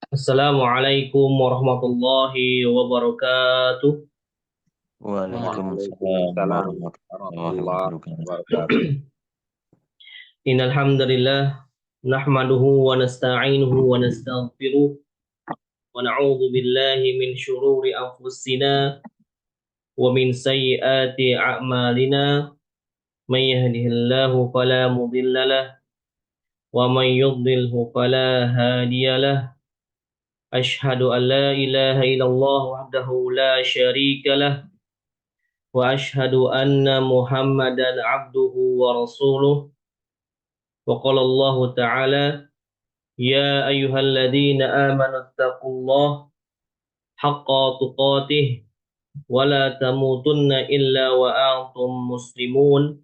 Assalamualaikum warahmatullahi wabarakatuh. Waalaikumsalam Waalaikumsalam warahmatullahi warahmatullahi wabarakatuh. wabarakatuh. Innal hamdalillah nahmaduhu wa nasta'inuhu wa nastaghfiruh wa na'udzu billahi min shururi anfusina wa min sayyiati a'malina. May yahdihillahu fala mudhillalah wa may yudlilhu fala hadiyalah. Ashhadu an la ilaha illallah wahdahu la syarika lah wa ashhadu anna Muhammadan abduhu wa rasuluh. وقال الله تعالى يا أيها الذين آمنوا اتقوا الله حق تقاته ولا تموتن إلا وأنتم مسلمون.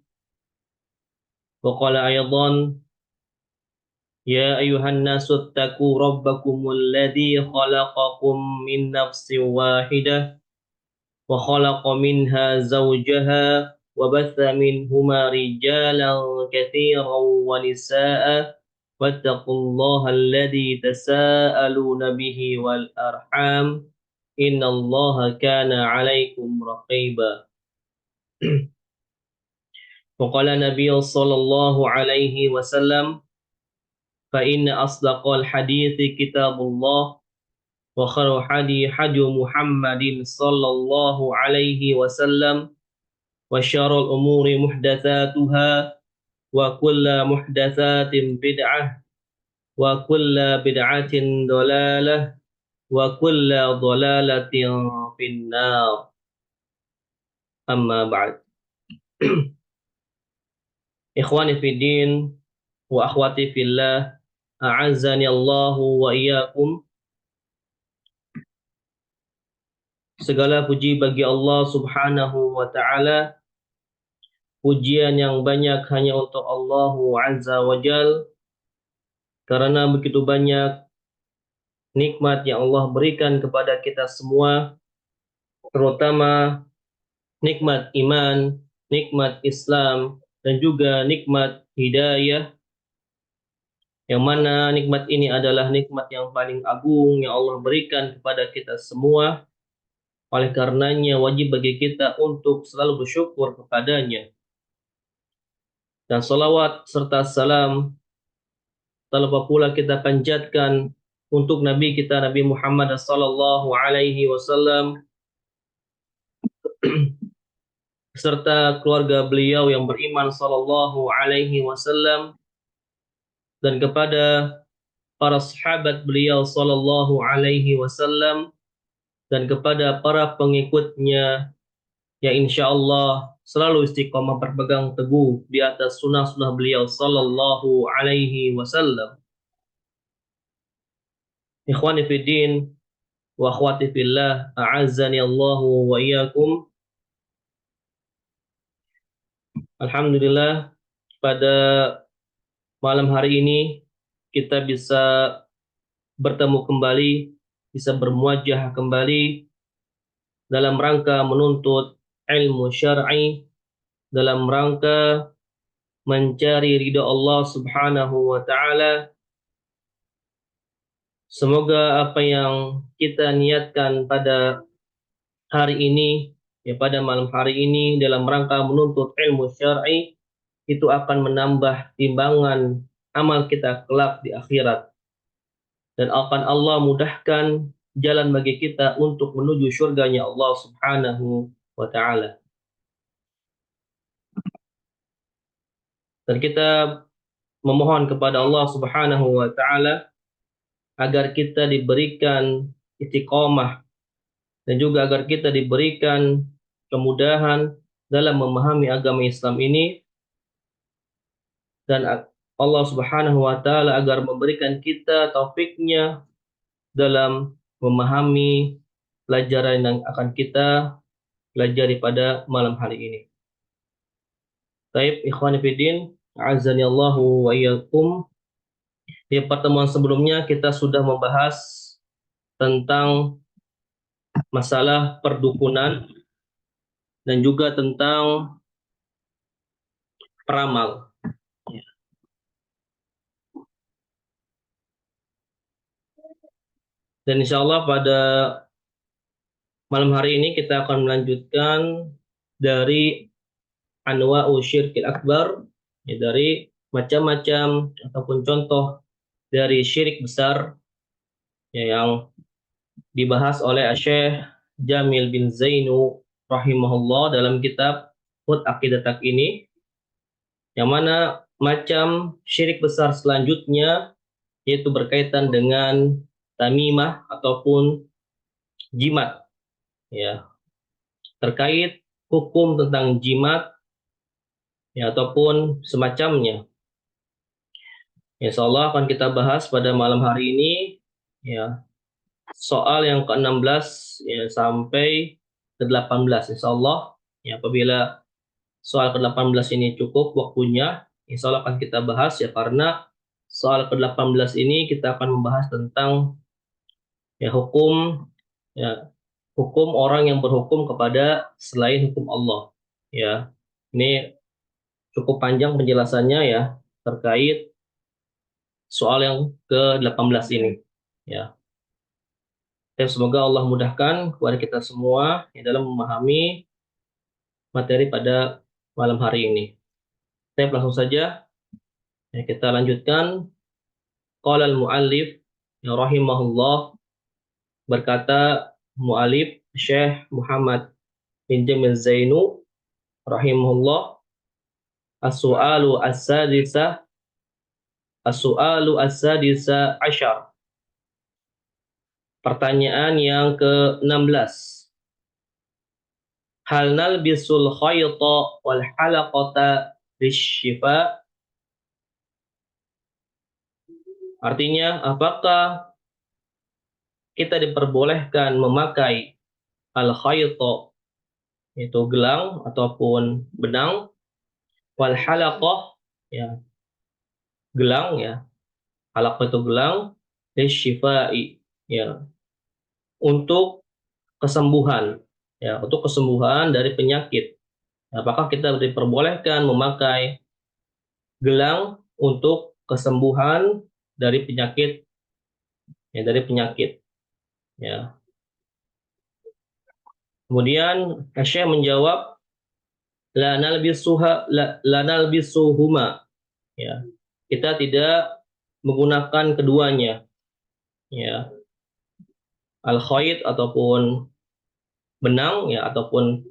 وقال أيضا يا أيها الناس اتقوا ربكم الذي خلقكم من نفس واحدة وخلق منها زوجها وبث منهما رجالا كثيرا ونساء واتقوا الله الذي تساءلون به والأرحام إن الله كان عليكم رقيبا. وقال النبي صلى الله عليه وسلم فإن أصدق الحديث كتاب الله وخير حدي محمد صلى الله عليه وسلم وشر الأمور محدثاتها وكل محدثات بدعة وكل بدعة ضلالة وكل ضلالة في النار. أما بعد. Ikhwani fiddin wa akhwati fillah, a'azzani Allahu wa iyyakum. Segala puji bagi Allah Subhanahu wa ta'ala. Pujian yang banyak hanya untuk Allah Azza wa Jal, karena begitu banyak nikmat yang Allah berikan kepada kita semua, terutama nikmat iman, nikmat Islam, dan juga nikmat hidayah, yang mana nikmat ini adalah nikmat yang paling agung yang Allah berikan kepada kita semua. Oleh karenanya wajib bagi kita untuk selalu bersyukur kepadanya. Dan salawat serta salam tak lupa pula kita panjatkan untuk Nabi kita Nabi Muhammad sallallahu alaihi wasallam serta keluarga beliau yang beriman sallallahu alaihi wasallam, dan kepada para sahabat beliau sallallahu alaihi wasallam, dan kepada para pengikutnya yang insyaallah selalu istiqomah berpegang teguh di atas sunnah-sunnah beliau sallallahu alaihi wasallam. Ikhwani fiddin wa akhwati fillah, a'azzani Allahu wa iyyakum. Alhamdulillah, pada malam hari ini kita bisa bertemu kembali, bisa bermuajah kembali dalam rangka menuntut ilmu syar'i, dalam rangka mencari ridha Allah Subhanahu wa ta'ala. Semoga apa yang kita niatkan pada hari ini, ya pada malam hari ini dalam rangka menuntut ilmu syar'i, itu akan menambah timbangan amal kita kelak di akhirat. Dan akan Allah mudahkan jalan bagi kita untuk menuju surganya Allah Subhanahu wa ta'ala. Dan kita memohon kepada Allah Subhanahu wa ta'ala agar kita diberikan istiqomah dan juga agar kita diberikan kemudahan dalam memahami agama Islam ini, dan Allah Subhanahu wa ta'ala agar memberikan kita taufiknya dalam memahami pelajaran yang akan kita pelajari pada malam hari ini. Baik, ikhwani fiddin, azani Allahu wa iyyakum. Di pertemuan sebelumnya kita sudah membahas tentang masalah perdukunan dan juga tentang peramal. Dan insya Allah pada malam hari ini kita akan melanjutkan dari anwa'u syirkil akbar, ya, dari macam-macam ataupun contoh dari syirik besar, ya, yang dibahas oleh Syekh Jamil bin Zainu rahimahullah dalam kitab Hud Aqidatak ini, yang mana macam syirik besar selanjutnya yaitu berkaitan dengan tamimah ataupun jimat, ya, terkait hukum tentang jimat, ya, ataupun semacamnya. Insya Allah akan kita bahas pada malam hari ini, ya, soal yang ke-16, ya, sampai ke-18. Insya Allah, ya, apabila soal ke-18 ini cukup waktunya, insya Allah akan kita bahas, ya, karena soal ke-18 ini kita akan membahas tentang, ya, hukum, ya, hukum orang yang berhukum kepada selain hukum Allah. Ya, ini cukup panjang penjelasannya, ya, terkait soal yang ke-18 ini. Ya, dan semoga Allah mudahkan kepada kita semua, ya, dalam memahami materi pada malam hari ini. Saya langsung saja, ya, kita lanjutkan. Qala al-muallif, ya, rahimahullah, berkata muallif Syekh Muhammad bin Jamil Zainu rahimahullah, as-su'alu as-sadisa as-su'alu as-sadisa asyar. Pertanyaan yang ke-16. Hal nalbisul khayta wal halaqata lisyifa? Artinya, apakah kita diperbolehkan memakai al-khayta, yaitu gelang ataupun benang, wal halaqah, ya, gelang, ya, halaqah itu gelang, lisyifai, ya, untuk kesembuhan, ya, untuk kesembuhan dari penyakit. Apakah kita diperbolehkan memakai gelang untuk kesembuhan dari penyakit, ya, dari penyakit, ya. Kemudian Syekh menjawab, la nalbisuhuma, ya. Kita tidak menggunakan keduanya, ya. Al-khayt ataupun benang, ya, ataupun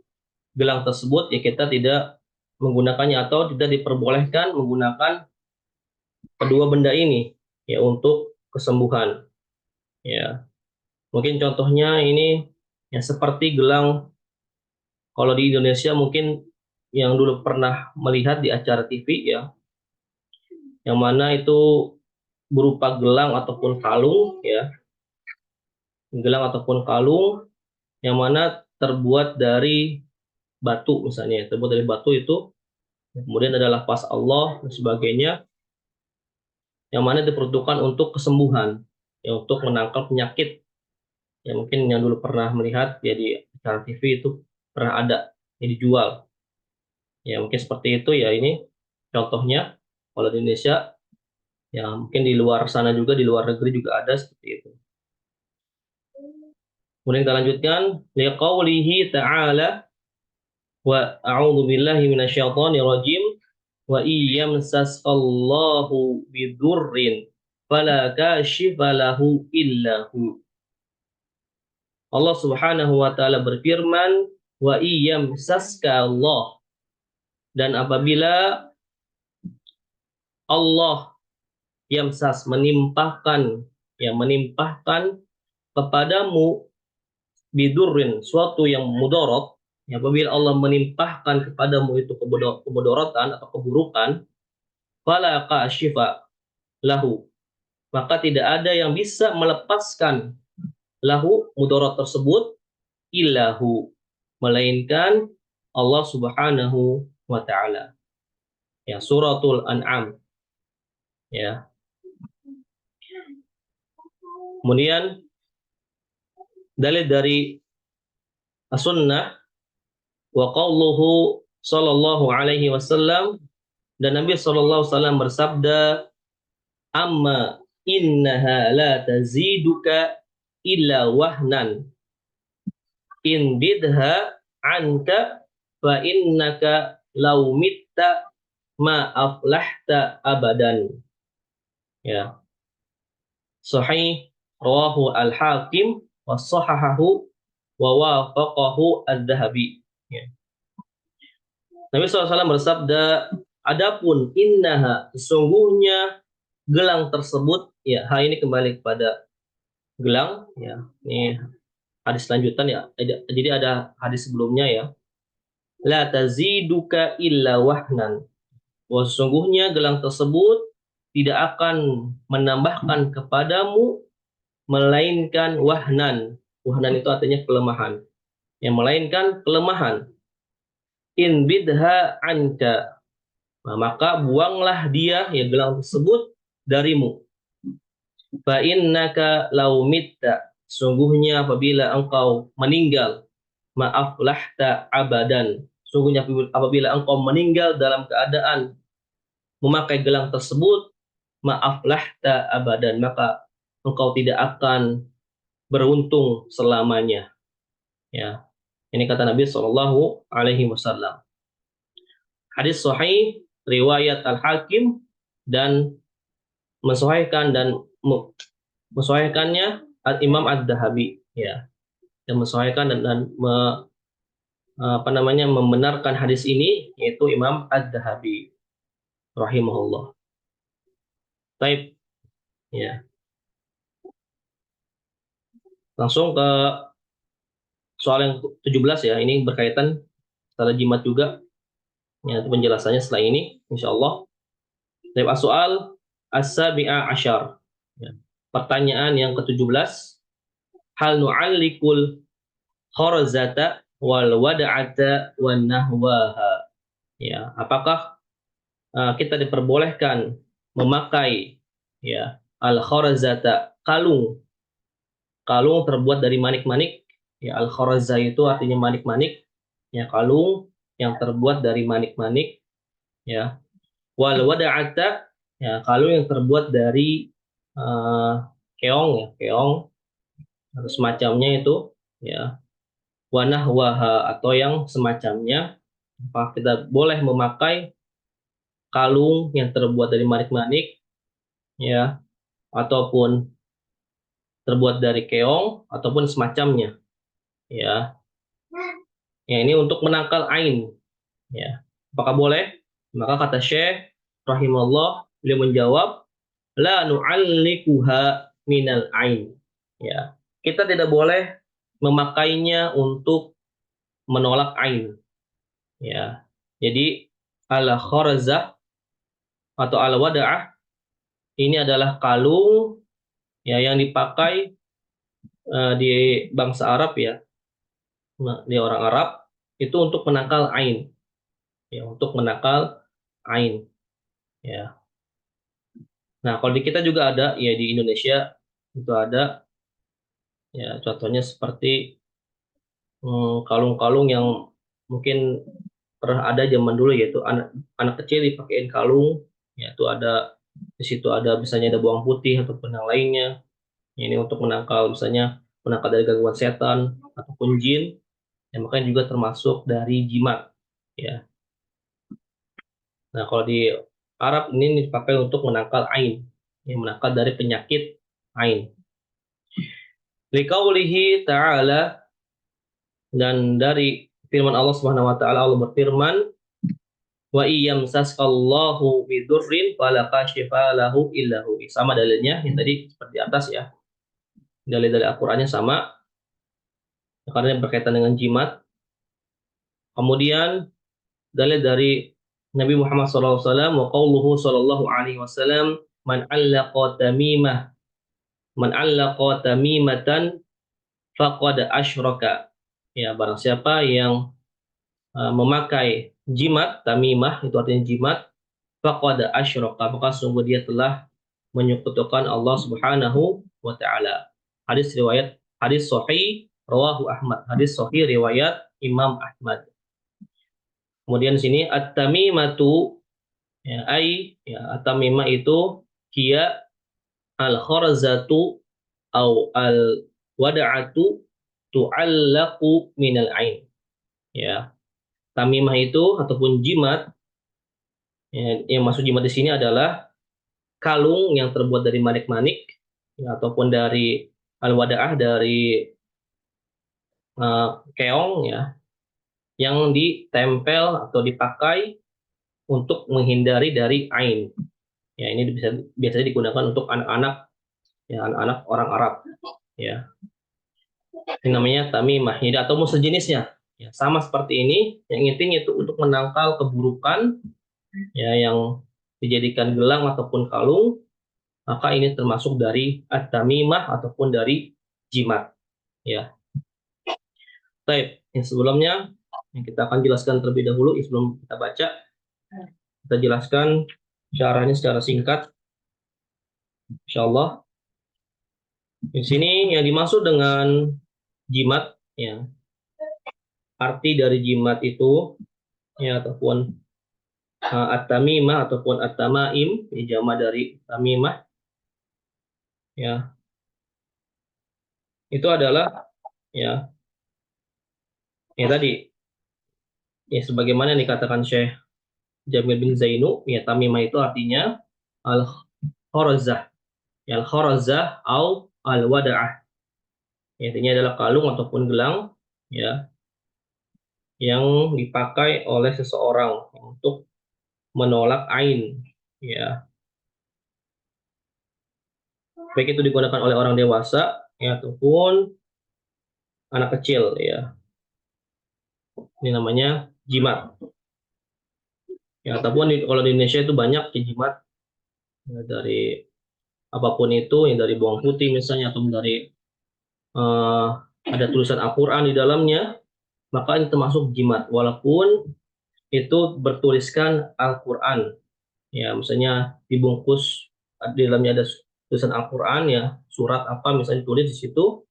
gelang tersebut, ya, kita tidak menggunakannya atau tidak diperbolehkan menggunakan kedua benda ini, ya, untuk kesembuhan, ya. Mungkin contohnya ini, ya, seperti gelang, kalau di Indonesia mungkin yang dulu pernah melihat di acara TV, ya, yang mana itu berupa gelang ataupun kalung, ya, gelang ataupun kalung yang mana terbuat dari batu misalnya, terbuat dari batu itu, kemudian ada lafaz Allah dan sebagainya, yang mana diperuntukkan untuk kesembuhan, ya, untuk menangkal penyakit. Ya, mungkin yang dulu pernah melihat, ya, di acara TV itu pernah ada yang dijual. Ya, mungkin seperti itu, ya, ini contohnya kalau di Indonesia, ya, mungkin di luar sana juga, di luar negeri juga ada seperti itu. Kemudian kita lanjutkan, liqaulihi ta'ala, wa a'udzu billahi minasyaitonir rajim, wa iyyamsaskallahu bidurrin fala kashifa lahu illa hu. Allah Subhanahu wa taala berfirman, wa iyyamsaska Allah, dan apabila Allah yamsas menimpahkan, ya, menimpahkan kepadamu bidurrin suatu yang mudarat, ya, apabila Allah menimpahkan kepadamu itu kemudorotan atau keburukan, fala kashifa lahu, maka tidak ada yang bisa melepaskan lahu mudarat tersebut illahu, melainkan Allah Subhanahu wa taala. Ya, suratul An'am, ya. Kemudian dalil dari as-sunnah, wa qauluhu sallallahu alaihi wasallam, dan Nabi sallallahu alaihi wasallam bersabda, amma innaha la taziduka illa wahnan in bidha anka fa innaka law mitta ma aflahta abadan. Ya, sahih rawahu al-Hakim wa sahahahu wa wafaqahu adz-Dzahabi. Ya. Nabi SAW bersabda, adapun innaha, sesungguhnya gelang tersebut, ya, ini kembali kepada gelang, ya. Ini hadis lanjutan ya. Jadi ada hadis sebelumnya ya. La taziduka illa wahnan. Bahwa sesungguhnya gelang tersebut tidak akan menambahkan kepadamu melainkan wahnan. Wahnan itu artinya kelemahan. Yang melainkan kelemahan. In bidha anka. Nah, maka buanglah dia, ya, gelang tersebut darimu. Fa innaka law mitta. Sungguhnya apabila engkau meninggal, ma'aflahta abadan. Sungguhnya apabila engkau meninggal dalam keadaan memakai gelang tersebut, ma'aflahta abadan, maka engkau tidak akan beruntung selamanya. Ya, ini kata Nabi Shallallahu Alaihi Wasallam. Hadis sahih riwayat Al-Hakim dan mensahihkannya Al-Imam Adz-Dzahabi, ya, yang mensahihkan dan membenarkan hadis ini yaitu Imam Adz-Dzahabi rahimahullah. Baik, ya. Langsung ke soal yang 17 ya. Ini berkaitan salah jimat juga. Ya, penjelasannya setelah ini insyaallah. Baik, soal as-sabi'a asyar. Ya. Pertanyaan yang ke-17, hal nu'allikul kharzata wal wada'ata wan nahwaha. Ya, apakah kita diperbolehkan memakai, ya, al kharzata, kalung terbuat dari manik-manik, ya, al kharza itu artinya manik-manik, ya, kalung yang terbuat dari manik-manik, ya, wal wada'ata, ya, kalung yang terbuat dari keong, ya, keong atau semacamnya itu, ya, wanah waha atau yang semacamnya. Apa kita boleh memakai kalung yang terbuat dari manik-manik, ya, ataupun terbuat dari keong ataupun semacamnya, ya. Ya, ini untuk menangkal ain, ya. Apakah boleh? Maka kata Syekh rahimahullah, beliau menjawab, la nu'allikuha minal ain. Ya. Kita tidak boleh memakainya untuk menolak ain. Ya. Jadi al kharzah atau al wada'ah ini adalah kalung, ya, yang dipakai di bangsa Arab, ya. Nah, di orang Arab itu untuk menangkal ain. Ya, untuk menangkal ain. Ya. Nah, kalau di kita juga ada, ya, di Indonesia itu ada, ya, contohnya seperti kalung-kalung yang mungkin pernah ada zaman dulu, yaitu anak anak kecil dipakein kalung, ya, itu ada di situ ada misalnya ada bawang putih ataupun yang lainnya. Ini untuk menangkal misalnya menangkal dari gangguan setan ataupun jin, yang makanya juga termasuk dari jimat, ya. Nah, kalau di Arab ini dipakai untuk menangkal ain, yang menangkal dari penyakit ain. Liqaulihi ta'ala, dan dari firman Allah Subhanahu wa taala, Allah berfirman, wa iyyam sasqallahu bidurrin fala kashifa lahu illahu. Sama dalilnya yang tadi seperti di atas, ya. Dalil-dalil Al-Qur'annya sama karena berkaitan dengan jimat. Kemudian dalil dari Nabi Muhammad SAW, wa qauluhu sallallahu alaihi wasallam, man allaqa tamimatan faqad asyraka. Ya, barang siapa yang memakai jimat, tamimah itu artinya jimat, faqad asyraka, maka sungguh dia telah menyekutukan Allah Subhanahu wa taala. Hadis sahih rawahu Ahmad. Hadis sahih riwayat Imam Ahmad. Kemudian di sini at-tamimatu, ya, ya, at-tamimah itu kia al-kharzatu au al wada'atu tu'allaqu minal ain. Ya, tamimah itu ataupun jimat, ya, yang masuk jimat di sini adalah kalung yang terbuat dari manik-manik, ya, ataupun dari al-wada'ah, dari keong, ya, yang ditempel atau dipakai untuk menghindari dari ain. Ya, ini biasanya digunakan untuk anak-anak, ya, anak-anak orang Arab, ya. Ini namanya tamimah, ya, atau sejenisnya. Ya, sama seperti ini, yang intinya itu untuk menangkal keburukan, ya, yang dijadikan gelang ataupun kalung, maka ini termasuk dari at-tamimah ataupun dari jimat, ya. Baik, yang sebelumnya yang kita akan jelaskan terlebih dahulu sebelum kita baca. Kita jelaskan caranya secara singkat, insyaallah. Di sini yang dimaksud dengan jimat, ya, arti dari jimat itu, ya, ataupun at-tamimah ataupun at-tamaim, ya, jama dari tamimah, ya, itu adalah, ya, ya tadi, ya, sebagaimana yang dikatakan Syekh Jamil bin Zainu, ya, tamimah itu artinya al-khorazah, ya, al-khorazah au al-wada'ah. Ya, intinya adalah kalung ataupun gelang, ya, yang dipakai oleh seseorang untuk menolak ain, ya, baik itu digunakan oleh orang dewasa, ya, ataupun anak kecil, ya. Ini namanya jimat, ya, ataupun kalau di Indonesia itu banyak jimat, ya, dari apapun itu, ya, dari bawang putih misalnya, atau dari ada tulisan Al-Quran di dalamnya, maka ini termasuk jimat walaupun itu bertuliskan Al-Quran, ya, misalnya dibungkus di dalamnya ada tulisan Al-Quran, ya, surat apa misalnya ditulis di situ,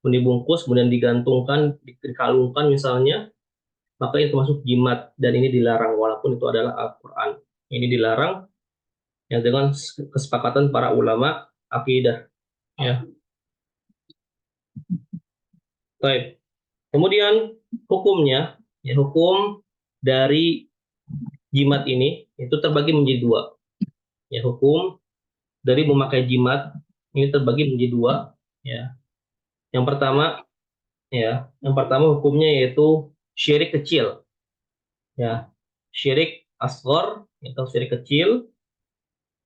kemudian dibungkus, kemudian digantungkan, dikalungkan misalnya, maka itu termasuk jimat dan ini dilarang walaupun itu adalah Al-Quran. Ini dilarang, ya, dengan kesepakatan para ulama akidah, ya. Baik. Kemudian hukumnya, ya, hukum dari jimat ini itu terbagi menjadi dua. Ya, hukum dari memakai jimat ini terbagi menjadi dua, ya. Yang pertama, yang pertama hukumnya yaitu syirik kecil, ya. Syirik asghar atau syirik kecil,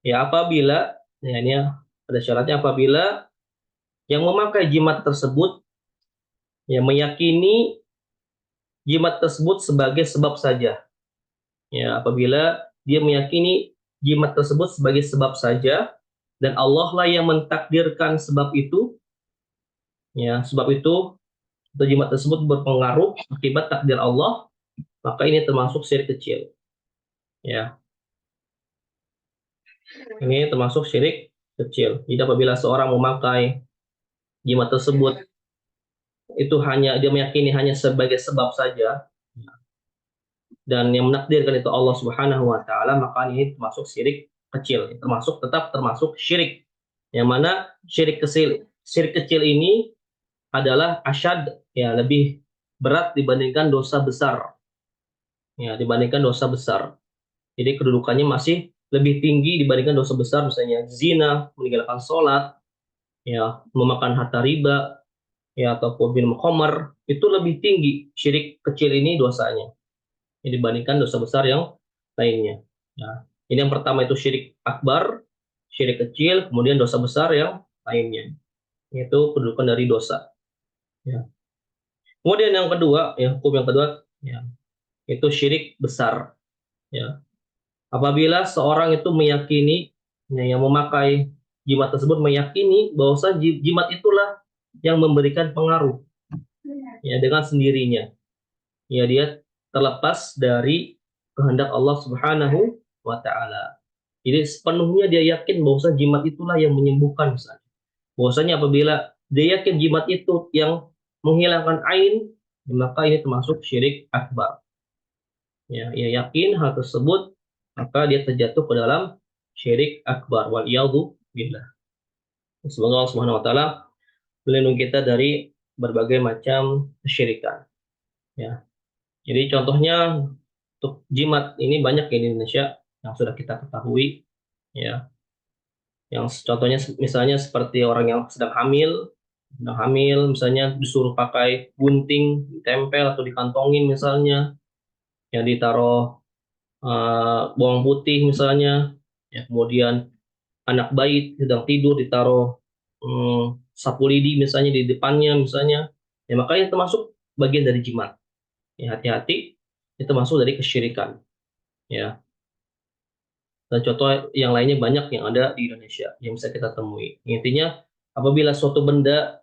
ya, apabila, ya, ini ada syaratnya, apabila yang memakai jimat tersebut, ya, meyakini jimat tersebut sebagai sebab saja. Ya, apabila dia meyakini jimat tersebut sebagai sebab saja dan Allah lah yang mentakdirkan sebab itu, ya, sebab itu atau jimat tersebut berpengaruh akibat takdir Allah, maka ini termasuk syirik kecil, ya. Ini termasuk syirik kecil. Jadi apabila seorang memakai jimat tersebut itu hanya dia meyakini hanya sebagai sebab saja dan yang menakdirkan itu Allah Subhanahu wa taala, maka ini termasuk syirik kecil, tetap termasuk syirik. Yang mana syirik kecil ini adalah asyad, ya, lebih berat dibandingkan dosa besar. Ya, dibandingkan dosa besar. Jadi kedudukannya masih lebih tinggi dibandingkan dosa besar, misalnya zina, meninggalkan sholat, ya, memakan harta riba, ya, ataupun minum khamar, itu lebih tinggi syirik kecil ini dosanya, ya, dibandingkan dosa besar yang lainnya. Ya, ini yang pertama itu syirik akbar, syirik kecil, kemudian dosa besar yang lainnya. Itu kedudukan dari dosa. Ya. Kemudian yang kedua, ya, hukum yang kedua, ya, itu syirik besar. Ya. Apabila seorang itu meyakini, ya, yang memakai jimat tersebut meyakini bahwa jimat itulah yang memberikan pengaruh, ya, dengan sendirinya, ya, dia terlepas dari kehendak Allah Subhanahu wa taala. Jadi sepenuhnya dia yakin bahwa jimat itulah yang menyembuhkan misalnya. Bahwasanya apabila dia yakin jimat itu yang menghilangkan ain, maka ini termasuk syirik akbar. Ya, ia yakin hal tersebut, maka dia terjatuh ke dalam syirik akbar, wal billah. Semoga Allah Subhanahu wa taala melindungi kita dari berbagai macam kesyirikan. Ya. Jadi contohnya untuk jimat ini banyak ya di Indonesia yang sudah kita ketahui, ya. Yang contohnya misalnya seperti orang yang sedang hamil misalnya disuruh pakai gunting, ditempel atau dikantongin misalnya, yang ditaruh bawang putih misalnya, ya. Kemudian anak bayi sedang tidur ditaruh sapu lidi misalnya di depannya misalnya, ya makanya termasuk bagian dari jimat. Ya, hati-hati, itu masuk dari kesyirikan, ya. Dan contoh yang lainnya banyak yang ada di Indonesia yang bisa kita temui. Intinya apabila suatu benda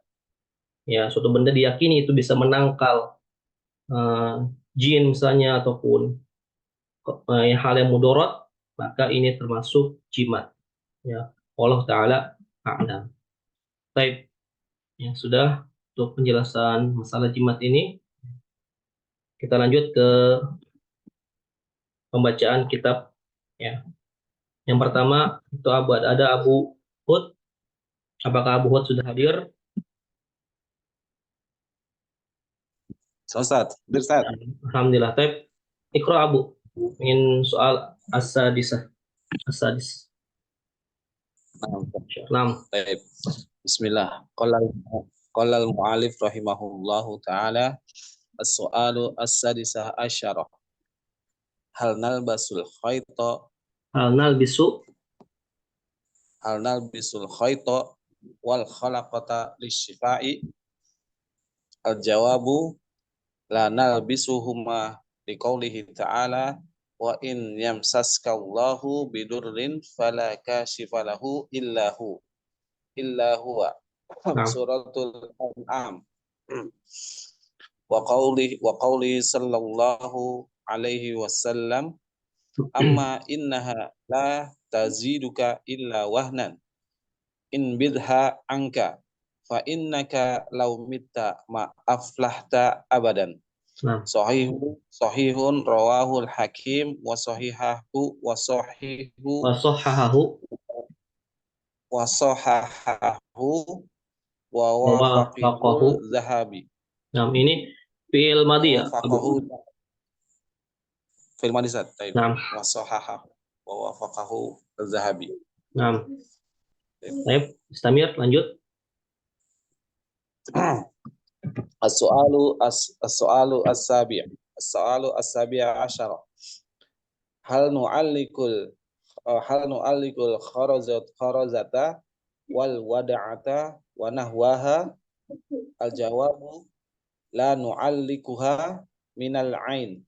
diyakini itu bisa menangkal eh, jin misalnya ataupun hal yang mudorot, maka ini termasuk jimat. Ya, Allah Taala a'lam. Baik, yang sudah untuk penjelasan masalah jimat ini, kita lanjut ke pembacaan kitab. Ya, yang pertama itu ada Abu Hud. Apakah Abu Hud sudah hadir? Ustaz, Ustaz. Alhamdulillah. Taib. Iqra Abu. Ingin soal as-sadisah. As-sadis. Naam. Baik. Bismillah. Qala al-mu'alif rahimahullahu taala as-su'alu as-sadisah asyarah. Hal nalbasul khayta hal nalbisul khayta wal khalaqata lisyifai. Al-jawabu la nalbisuhuma liqaulihi ta'ala wa in yamsaskallahu bidurrin fala kashifa lahu illa huwa. Naam. Suratul An'am. Wa qawli sallallahu alaihi wasallam amma innaha la taziduka illa wahnan in bidha anka fa innaka law mitta ma aflahta abadan. Naam. Sahihun rawahul hakim wa sahihahu wa sahahahu wa wafaqihul Wafaqahu. zahabi. Naam, ini fi'il madhi ya, Abu. Wafaqahu fil madisat. Naam. Wa sahahahu wa wafaqahu zahabi. Naam. Baik, istamir, lanjut. As-su'alu as-sabi' asyara. Hal nu'allikul kharazata wal wada'ata wa nahwaha. Al-jawabu la nu'allikuha minal ain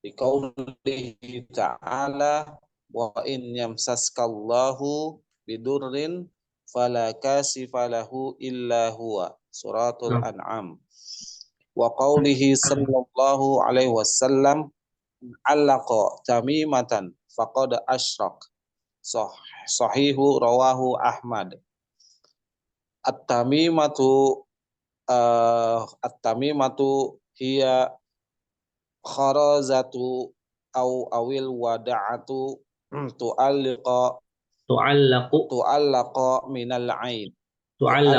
liqaulihi ta'ala wa in yamsaskallahu bidurrin fala kashifa lahu illa huwa. Suratul An'am. Wa qaulihi sallallahu alaihi wasallam allaqa tamimatan faqad asyrak. Sahihu rawahu Ahmad. At-tamimatu hiya kharazatu awil wada'atu tu'allaqa minal ain. Baik,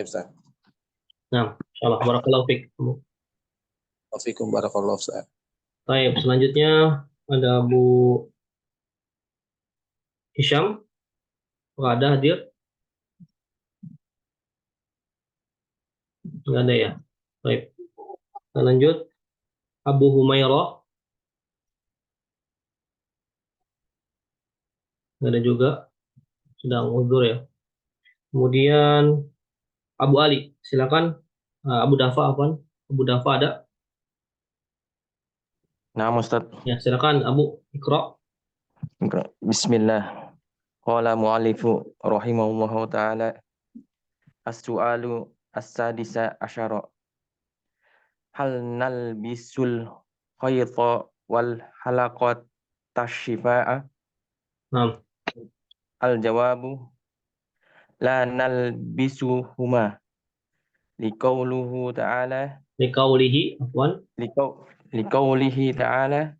Ustaz. Nah, insyaallah barakallahu fiik. Wafikum barakallahu Ustaz. Baik, selanjutnya ada Abu Hisham. Apakah ada hadir? Enggak ada ya. Baik. Kita lanjut. Abu Humairah. Enggak ada juga. Sedang uzur ya. Kemudian Abu Ali, silakan. Abu Dafa apa? Abu Dafa ada? Nah, Ustaz. Ya, silakan Abu Iqra. Bismillah. Qala mu'allifu rahimahullahu ta'ala as-su'alu as-sadisa asyara. Hal nalbisul khayta wal halaqat tashifa'a. Nah. Al-jawabu la nalbisuhuma liqauluhu ta'ala liqaulihi ta'ala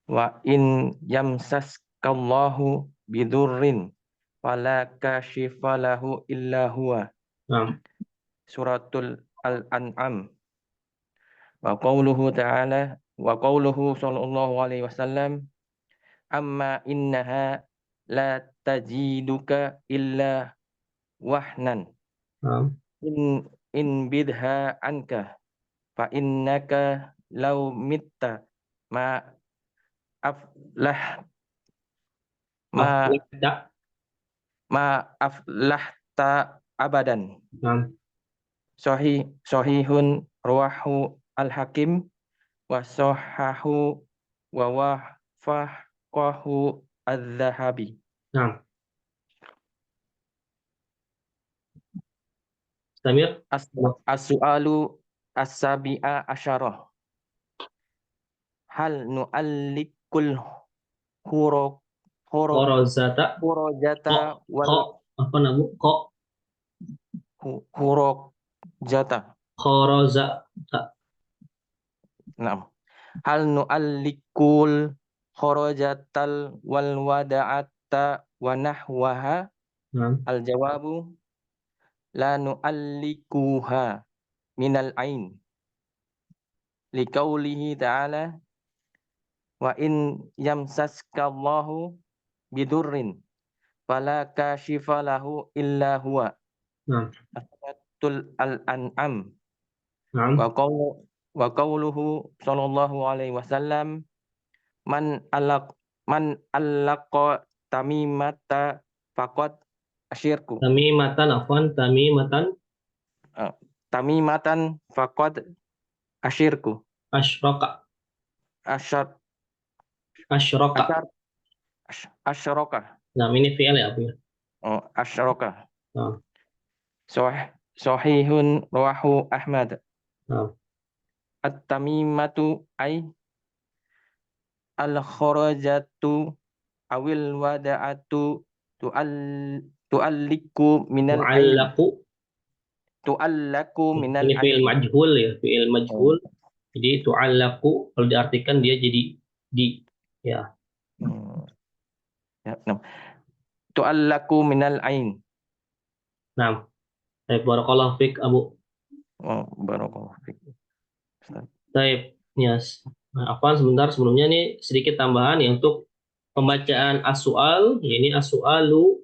wa in yamsaskallahu bidurrin fala kashifa lahu illa huwa. Naam. Suratul Al-An'am. Wa qauluhu ta'ala wa qauluhu sallallahu alaihi wasallam amma innaha la tajiduka illa wahnan Naam. in bidha anka fa innaka law mitta ma aflah ma Aflahta. aflahta abadan. Naam. Sahihun rawahu al-Hakim wa sahahu wa wafaqahu adz-Dzahabi. Naam. Samir. As-su'alu as-sabi'a asyarah. Hal nu'allikul Korozata. hurujata Ko. Apa nabu? Ko. hurujata. Korozata. Naam. Hal nu'allikul kharajatal wal wada'ata wa nahwaha. Naam. Al-jawabu la nu'allikuha minal ain. Liqaulihi ta'ala wa in yamsaskallahu bidurrin fala kashifa lahu illa huwa. Naam. Suratul Al-An'am. Naam. Wa qauluhu sallallahu alaihi wasallam man allaqa tamimata faqad asyirku. Tamimatan, afwan, tamimatan. Tamimatan faqad asyirku. Asyraka. Asyar Asyraka. asyraka. Nah, ini fi'il ya, Bu. Asyraka. Nah. Sahihun rawahu Ahmad. Nah. At-tamimatu ay al-kharajatu awil wada'atu tu'alliku minal ain. Tu'allaku minal Ini fi'il majhul ya, fi'il majhul. Jadi tu'allaku kalau diartikan dia jadi di ya. Tu'allaku minal ain. Nah, barakallahu fik Abu. Barakallahu fik. Baik, yes. Nah, apa sebentar sebelumnya nih sedikit tambahan ya untuk pembacaan as-su'al, ya ini as-su'alu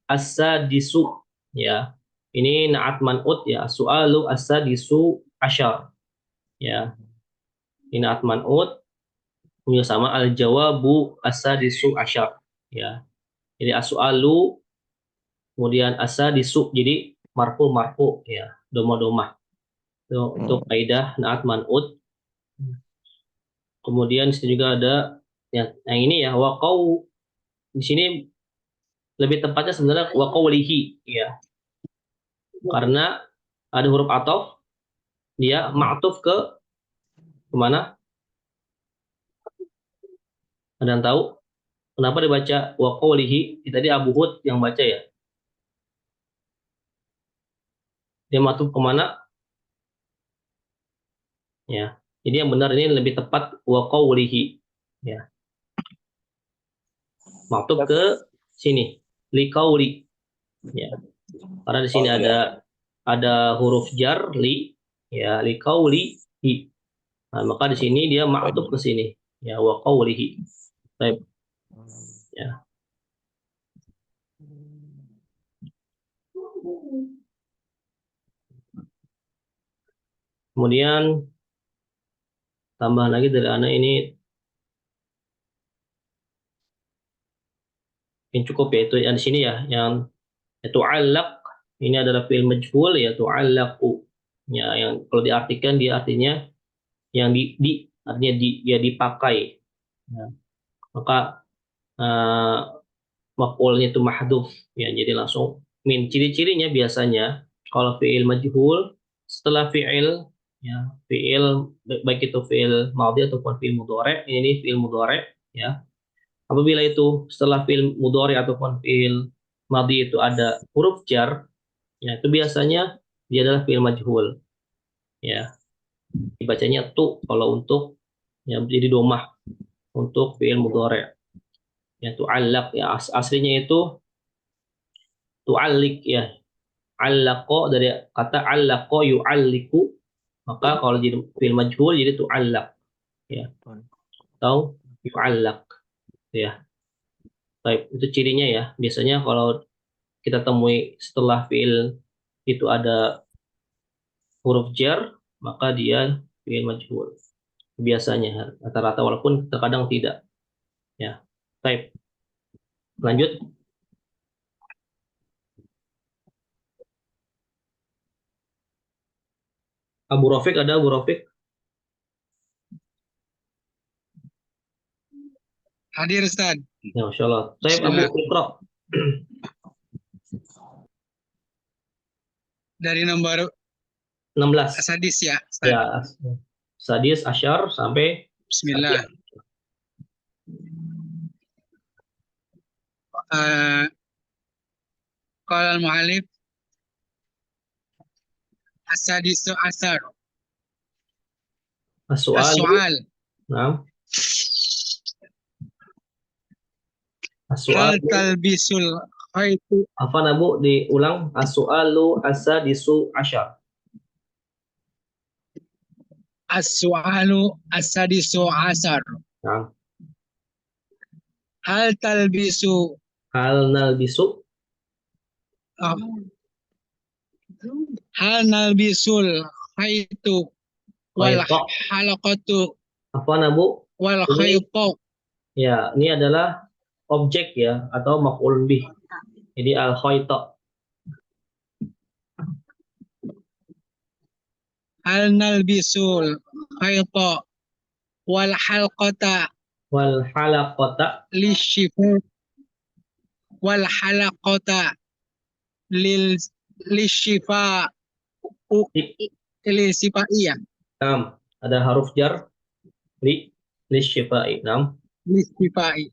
as-sadisu ya. Ini na'at man'ut ya, as-su'alu as-sadisu asyar. Ya. Ini na'at man'ut punya sama al-jawabu as-sadisu asyar ya. Jadi as-su'alu kemudian as-sadisu jadi marfu ya, doma. Untuk kaidah na'at man'ut. Kemudian di sini juga ada yang ini ya waqau. Di sini lebih tepatnya sebenarnya waqaulihi ya. Karena ada huruf ataf dia ma'tuf ke kemana? Ada yang tahu? Kenapa dibaca waqaulihi? Tadi Abu Hud yang baca ya. Dia ma'tuf kemana? Ya. Jadi yang benar ini lebih tepat waqaulihi ya. Ma'tuf ke sini liqauli ya. Karena di sini ada huruf jar li ya liqaulihi. Nah, maka di sini dia ma'tuf ke sini ya waqaulihi. Baik. Ya. Kemudian tambahan lagi dari anak ini yang cukup yaitu yang di sini ya yang tu'allaq ini adalah fi'il majhul ya tu'allaqu ya yang kalau diartikan dia artinya yang artinya ya dipakai ya. Maka maf'ulnya itu mahdhuf ya jadi langsung min. Ciri-cirinya biasanya kalau fi'il majhul setelah fi'il ya fi'il baik itu fi'il madhi ataupun fi'il mudhari, ini fi'il mudhari ya. Apabila itu setelah fi'il mudhari ataupun fi'il madhi itu ada huruf jar ya itu biasanya dia adalah fi'il majhul ya. Dibacanya tu kalau untuk ya jadi domah untuk fi'il mudhari. Ya, tu'allaq ya. Aslinya itu tu'allik ya. Allaqo dari kata allaqo yu'alliku. Maka kalau jadi fi'il majhul jadi tu'allaq ya. Atau yu'allaq ya. Baik, itu cirinya ya. Biasanya kalau kita temui setelah fi'il itu ada huruf jar, maka dia fi'il majhul. Biasanya rata-rata walaupun terkadang tidak ya. Baik. Lanjut. Abu Rafiq ada Abu Rafiq? Hadir Ustaz. Ya, Masya Allah. Saya Abu Bismillah. Iqra. Dari nomor 16. sadis ya, Ustaz. Ya, sadis, asyar, sampai Bismillah. Qala al-mu'allif as-sadisu asar. as-su'al. As-su'al. Nah, Hal as-su'al. talbisul khaitu Apa Nabu diulang? As-su'alu as-sadisu asyar. as-su'alu as-sadisu asar. Nah, Hal talbisu hal nalbisu. hal nalbisul khaitu wal Khayta. halaqatu Apa Nabu? wal Ini, khaytu. ya, ini adalah objek ya atau maf'ul bih. Jadi al-khayta. Hal nalbisul khayta wal halqata Wal halaqata. lishifa wal halaqata lishifa lisifai ya. Nam, ada haruf jar li syifa'i. Nam. Lisifai.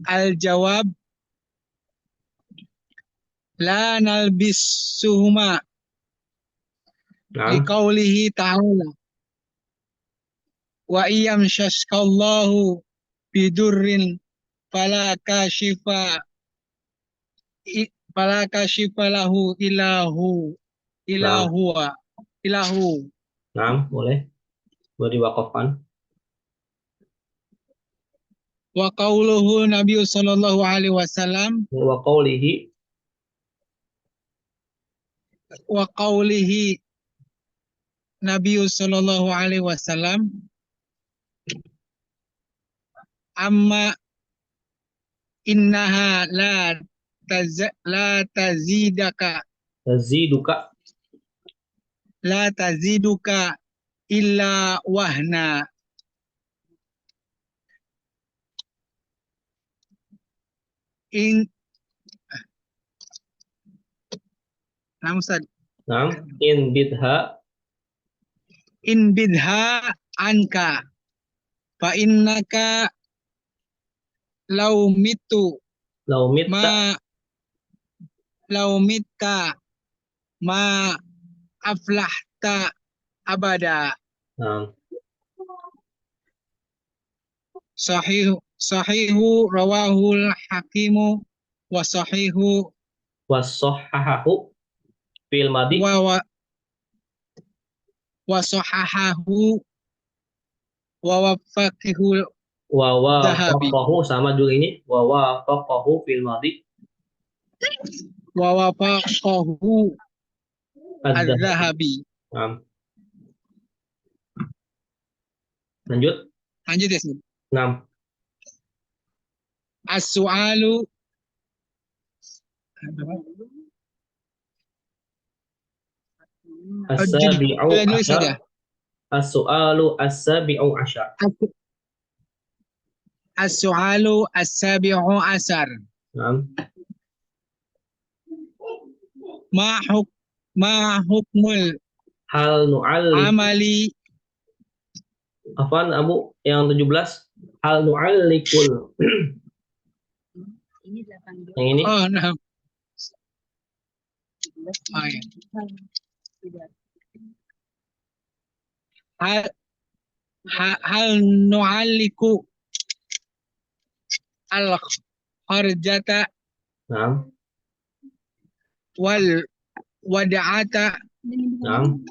Al jawab la nalbisuhuma Nam. liqaulihi ta'ala wa iyam shaskallahu bidurrin fala kashifa lahu Nam. ilahu. Nam, boleh. Boleh diwakafkan. Wa qauluhu Nabi sallallahu alaihi wasallam Wa qawlihi. wa qaulihi Nabi sallallahu alaihi wasallam amma innaha la tazidaka Taziduka. la taziduka illa wahna. In Nah, Ustaz. Nam. In bidha. In bidha anka fa innaka law mitu Lau mitta. ma aflahta abada. Nam. Sahihu rawahul hakimu wa sahihu Wasohahahu. Fil madi. wa sahahahu wa wafaqihu Wa Dhahabi. wafaqahu. Sama juga ini. Wa wafaqahu fil madi. wa wafaqahu Ad-dhahabi. Al-Dhahabi. Nam. Lanjut. Lanjut ya, Ustaz. Nam. As-su'alu As-sabi'u dulu asyar. saja. As-su'alu as-sabi'u asyar. As-su'alu as-sabi'u asar. Nam. Ma hukmul Hal nu'allik. amali Afan Abu yang 17. Hal nu'allikul. Yang ini. oh nah. Oh, ya. Hal nu'alliku al-kharjata Naam. wal wada'ata Naam.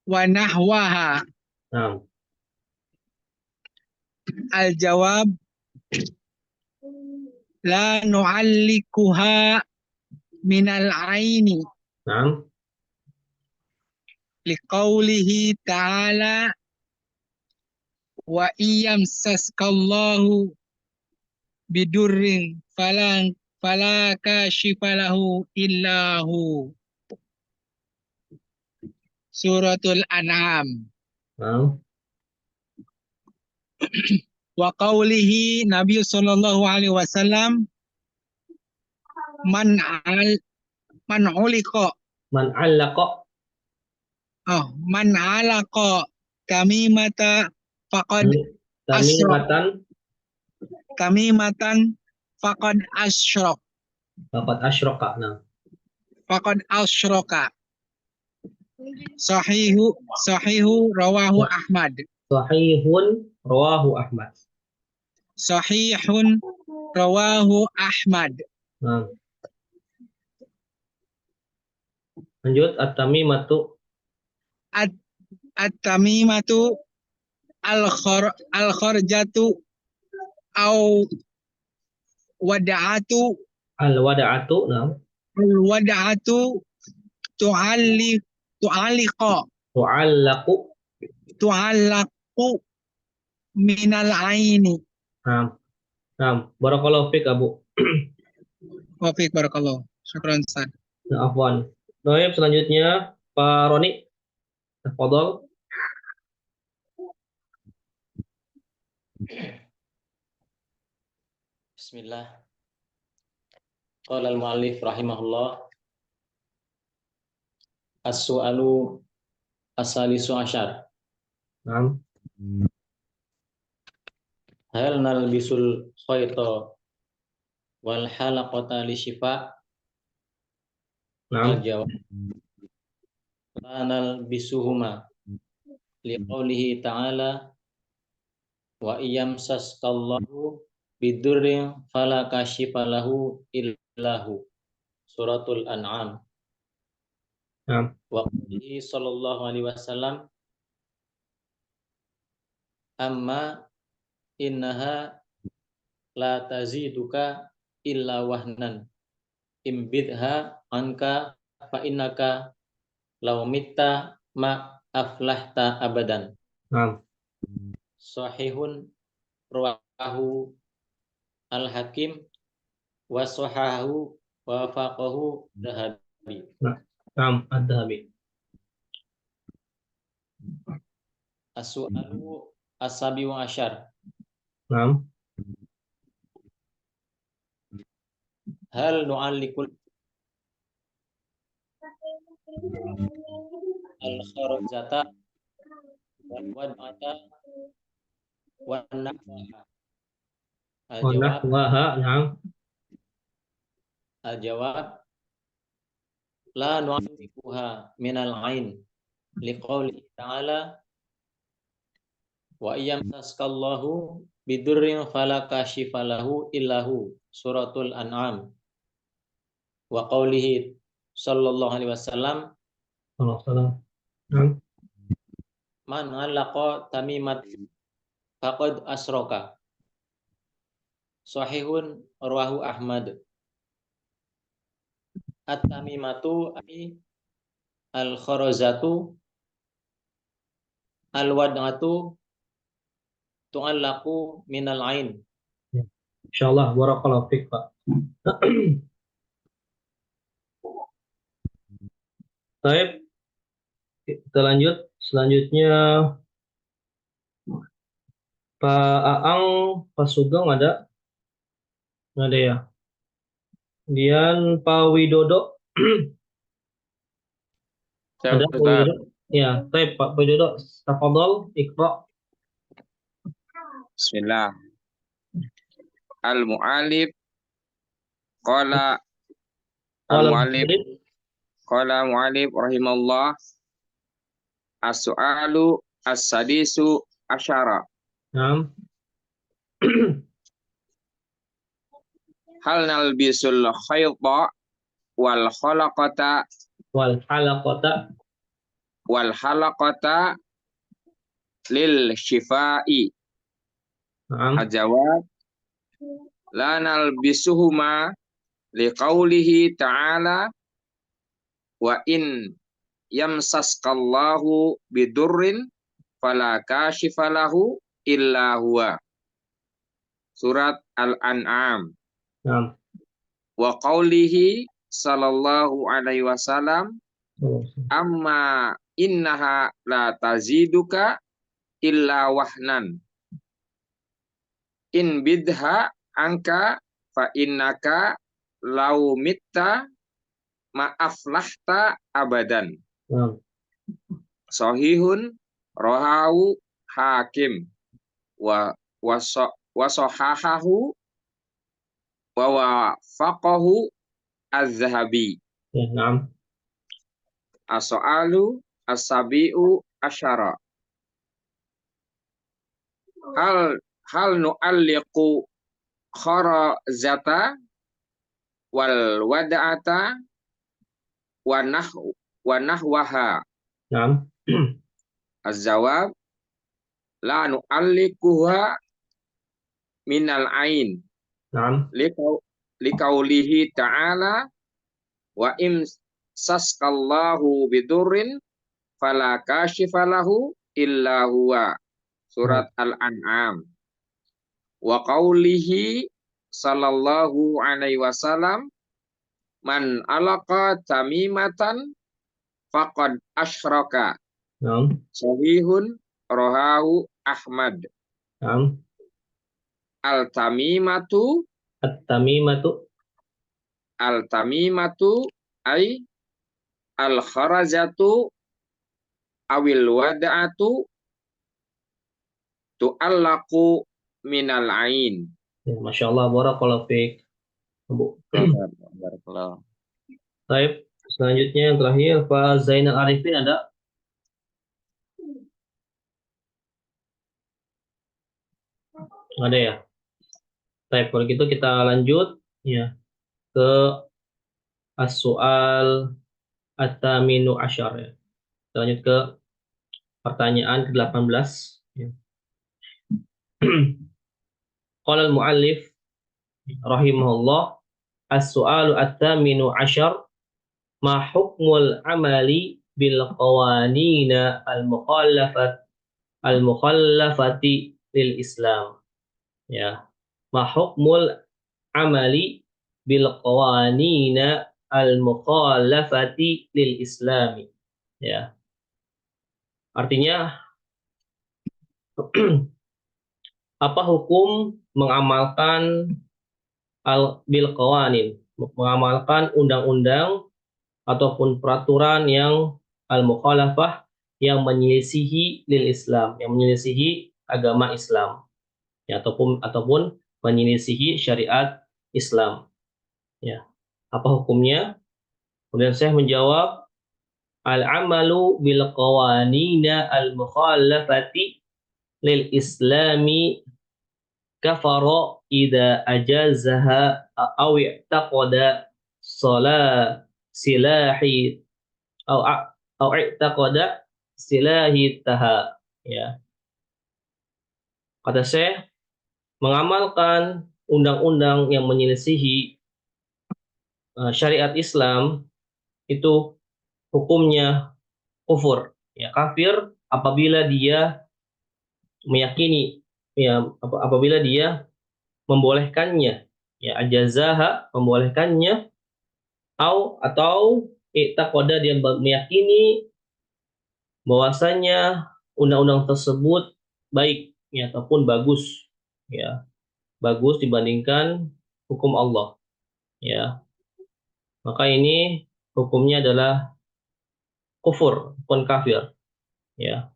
wa nahwaha. Naam. Al-jawab la nu'allikuha minal aini Naam. liqaulihi ta'ala wa iyamsaskallahu bidurrin fala kashifa lahu illahu. Suratul An'am. Naam. Wa qaulihi Nabi sallallahu alaihi wasallam man uliqa Man 'allaqa man alaqa tamimata faqad tamimatan tamimatan faqad asyrak faqad asyraka. Naam. faqad asyraka. Sahihu rawahu Ahmad. Sahihun rawahu Ahmad. Sahihun rawahu Ahmad. Naam. Lanjut at-tamimatu. At-tamimatu al-kharjatu au wada'atu Al-wada'atu. Naam. al-wada'atu tu'alliqa Tu'allaqu. tu'allaqu minal aini. Naam. Naam. Barakallahu fik Abu. Wa fiik barakallah. Syukran Ustaz. Nah, afwan. Baik, selanjutnya Pak Roni. Tafadhol. Bismillah. Qala al-mu'allif rahimahullah. As-su'alu as-salisu asyar. Naam. Hal nalbisul khayta wal halaqata li shifa? Naam. Al-jawab la nalbisuhuma li qawlihi ta'ala wa iyamsaskallahu bidurrin fala kashifa lahu illahu. Suratul An'am. Naam. Wa qawlihi sallallahu alaihi wasallam amma innaha la taziduka illa wahnan imbidha anka fa innaka law mitta ma aflahta abadan. Naam. Sahihun rawahu al-Hakim wa sahahu wa faqahu Dhahabi. Naam. Ad-Dhahabi. As-su'alu as-sabi'u asyar. Naam. Hal nu'allikul al-kharajata wal wad'ata wan nahwaha? Wa nahwaha. Naam. Al-jawab la nu'allikuha minal ain liqauli ta'ala wa iyamsaskallahu bidurrin fala kashifa lahu illahu. Suratul An'am. Wa qaulihi sallallahu alaihi wasallam Salam. Naam. man alaqa tamimat faqad asroka. Sahihun rawahu Ahmad. At-tamimatu ay al-kharazatu al-wad'atu tu'allaqu minal ain. Insyaallah barakallahu fik, Pak. Baik. Kita lanjut. Selanjutnya Pak Aang, Pak Sugeng ada? Ada ya. Kemudian Pak Widodo. Ada Pak Widodo? Ya, baik Pak Widodo. Tafadhol, Iqra. Bismillah. Al-mu'allif qala mu'allif rahimallah as-su'alu as-sadisu asyara. Naam. hal nalbisul khayta wal khalaqata wal halaqata lil shifai. na'am Al-jawab, la nalbisuhuma liqaulihi ta'ala wa in yamsaskallahu bidurrin fala kashifa lahu illa huwa. Surat Al-An'am. na'am Wa qaulihi sallallahu alaihi wasallam, amma innaha la taziduka illa wahnan. In bidha angka fa innaka lau mitta ma'aflahta abadan. na'am Sahihun rohahu hakim wa wasohahahu wa wafaqahu az-zahabi. ya na'am As-so'alu as-sabi'u asyara. Hal nu'alliqu kharazata wal wada'ata wa nahwaha. na'am Az-jawab, la nu'alliquha minal ain na'am liqaulihi ta'ala wa im saskallahu bidurrin fala kashifa lahu illa huwa. Surat Al-An'am. Wa qaulihi sallallahu alaihi wasallam, man alaqa tamimatan faqad asyraka. na'am Sahihun rohahu Ahmad. na'am Al-tamimatu at-tamimatu ay al-kharajatu awil wada'atu tu'allaqu minal ain. ya, Masya Allah, barakallahu fiik Bu. Barakallah. Baik, selanjutnya yang terakhir Pak Zainal Arifin ada? Ada ya? Baik, kalau gitu kita lanjut ya ke as-soal at-taminu asyar ya. Kita lanjut ke pertanyaan ke-18 ya. Qala al-muallif rahimahullah, as-soalu at-taminu asyar ma hukmul amali bil qawanina al-mukhallafati lil Islam ya. Ma hukmul amali bil qawanina al-mukhallafati lil Islami ya. Artinya apa hukum mengamalkan bil qawanin, mengamalkan undang-undang ataupun peraturan yang al-mukhalafah, yang menyelisihi lil Islam, yang menyelisihi agama Islam ya, ataupun menyelisihi syariat Islam ya. Apa hukumnya? Kemudian saya menjawab, al-amalu bil qawanina al-mukhalafati lil Islami kafara idza ajazaha aw i'taqada silahi au i'taqada silahi taha ya. Kata saya, mengamalkan undang-undang yang menyelisihi syariat Islam itu hukumnya kufur ya, kafir apabila dia meyakini ya, apabila dia membolehkannya ya, ajazaha membolehkannya, atau i'taqada dia meyakini bahwasanya undang-undang tersebut baik ya, ataupun bagus ya, bagus dibandingkan hukum Allah ya, maka ini hukumnya adalah kufur, pun kafir ya,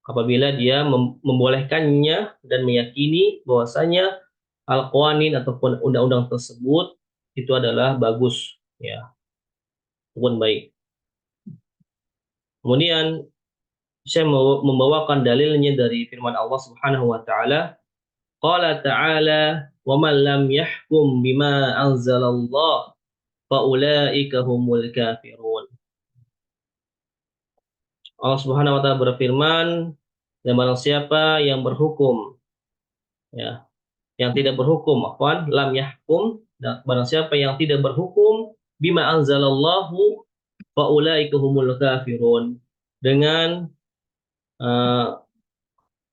apabila dia membolehkannya dan meyakini bahwasanya al-qawanin ataupun undang-undang tersebut itu adalah bagus ya, ataupun baik. Kemudian saya membawakan dalilnya dari firman Allah Subhanahu wa taala. Qala ta'ala wa man lam yahkum bima anzalallah fa ulaika humul kafirun. Allah Subhanahu wa taala berfirman, dan barang siapa yang berhukum, ya, yang tidak berhukum, lam yahkum, dan barang siapa yang tidak berhukum bima anzalallahu fa ulaika humul kafirun, dengan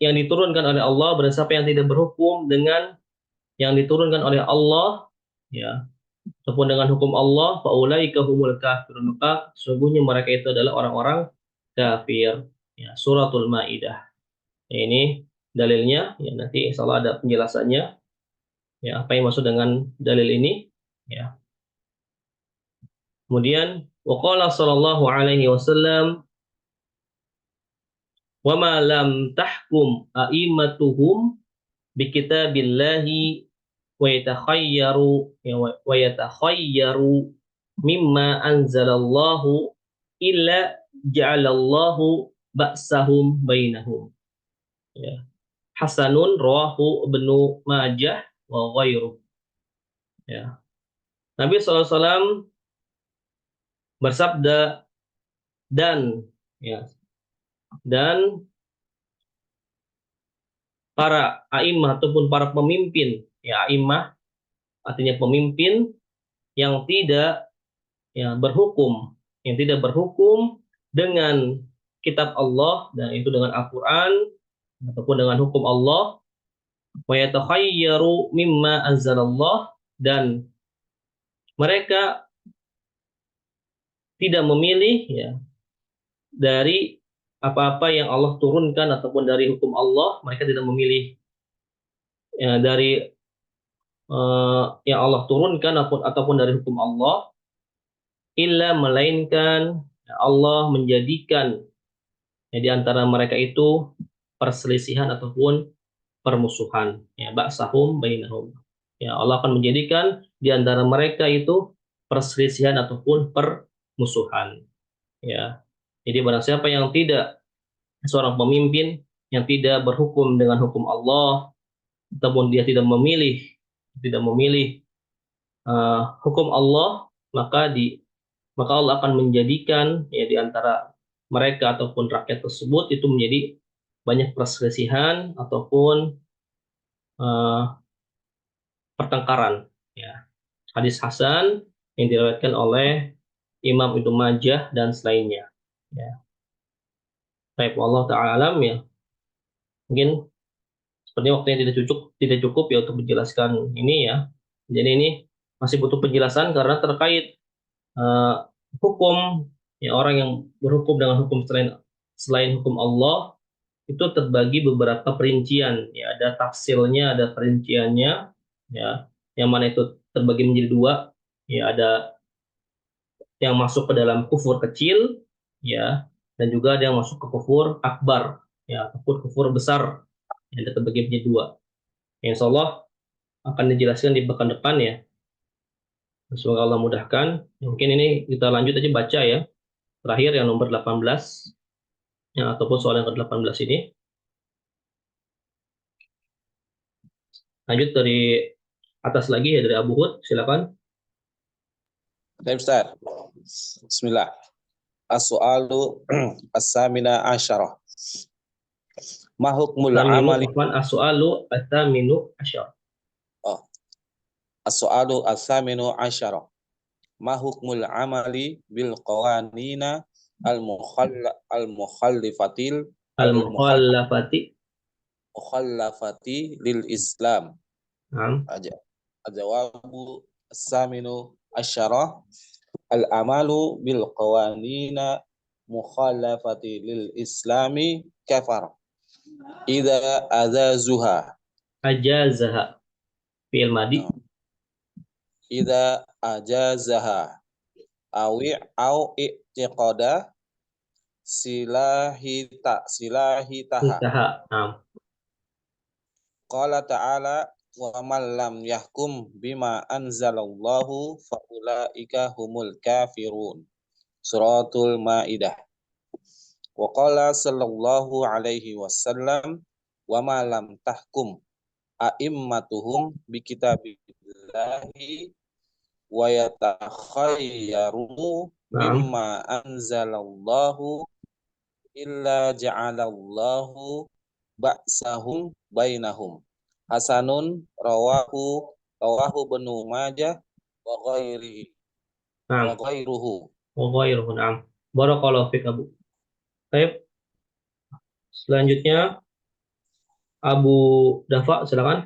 yang diturunkan oleh Allah, barang siapa yang tidak berhukum dengan yang diturunkan oleh Allah, ya, ataupun dengan hukum Allah, fa ulaika humul kafirun, maka sesungguhnya mereka itu adalah orang-orang kafir. Ya, suratul Maidah. Ya, ini dalilnya, ya, nanti insyaallah ada penjelasannya, ya, apa yang maksud dengan dalil ini, ya. Kemudian waqala sallallahu alaihi wasallam, wa ma lam tahkum a'immatuhum bi kitabillahi wa yatakhayyaru mimma anzalallahu illa ja'alallahu ba'sahum bainahum. Ya. Hasanun rawahu Ibnu Majah wa ghairuh. Ya. Nabi SAW bersabda, dan, ya, dan para a'immah ataupun para pemimpin, ya, a'immah artinya pemimpin yang tidak, ya, berhukum, yang tidak berhukum dengan kitab Allah, dan itu dengan Al-Qur'an ataupun dengan hukum Allah, wa yatakhayyaru mimma anzalallah, dan mereka tidak memilih, ya, dari apa-apa yang Allah turunkan ataupun dari hukum Allah, mereka tidak memilih, ya, dari yang Allah turunkan ataupun dari hukum Allah, illa melainkan Allah menjadikan, ya, di antara mereka itu perselisihan ataupun permusuhan, ya, ba'sahum bainahum. Ya, Allah akan menjadikan di antara mereka itu perselisihan ataupun permusuhan. Ya. Jadi barang siapa yang tidak, seorang pemimpin yang tidak berhukum dengan hukum Allah, ataupun dia tidak memilih hukum Allah, maka Allah akan menjadikan, ya, di antara mereka ataupun rakyat tersebut itu menjadi banyak perselisihan ataupun pertengkaran. Ya. Hadis hasan yang diriwayatkan oleh Imam Ibnu Majah dan selainnya. Ya. Baik, Allah Ta'ala alam, ya. Mungkin sepertinya waktunya tidak cukup ya untuk menjelaskan ini, ya. Jadi ini masih butuh penjelasan karena terkait hukum, ya, orang yang berhukum dengan hukum selain hukum Allah itu terbagi beberapa perincian, ya, ada tafsilnya, ada perinciannya, ya, yang mana itu terbagi menjadi dua, ya, ada yang masuk ke dalam kufur kecil, ya, dan juga ada yang masuk ke kufur akbar, ya, kufur besar, yang terbagi menjadi dua. Insya Allah akan dijelaskan di pekan depan, ya. Semoga Allah mudahkan. Mungkin ini kita lanjut aja baca, ya. Terakhir yang nomor 18, ya, ataupun soal yang ke-18 ini. Lanjut dari atas lagi, ya, dari Abu Hud, silakan. Baik, Ustaz. Bismillah. As-su'alu as-samina asyarah. Ma hukmul amali? As-su'alu as-saminu asyarah. Oh. As-su'alu as-saminu asyarah. Ma hukmul amali bil qawanina al-mukhallafati lil Islam. Al-jawabu as-saminu asyarah, al-amalu bil qawanina mukhalafati lil Islami kafar idza azazuha. Ajazaha fi'il madi. Idza ajazaha au i'tiqada silahitaha. Qala ta'ala wa man lam yahkum bima anzalallahu faulaika humul kafirun. Suratul Maidah. Wa qala sallallahu alaihi wasallam wa ma lam tahkum a'immatuhum bi kitabillahi wa yatakhayyaru Naam. mimma anzalallahu illa ja'alallahu ba'sahum bainahum hasanun rawahu Ibnu Majah wa Naam. ghairuhu. Wa ghairuhu. Naam. Barakallahu fiik, Abu. Baik. Selanjutnya Abu Dafa, silakan.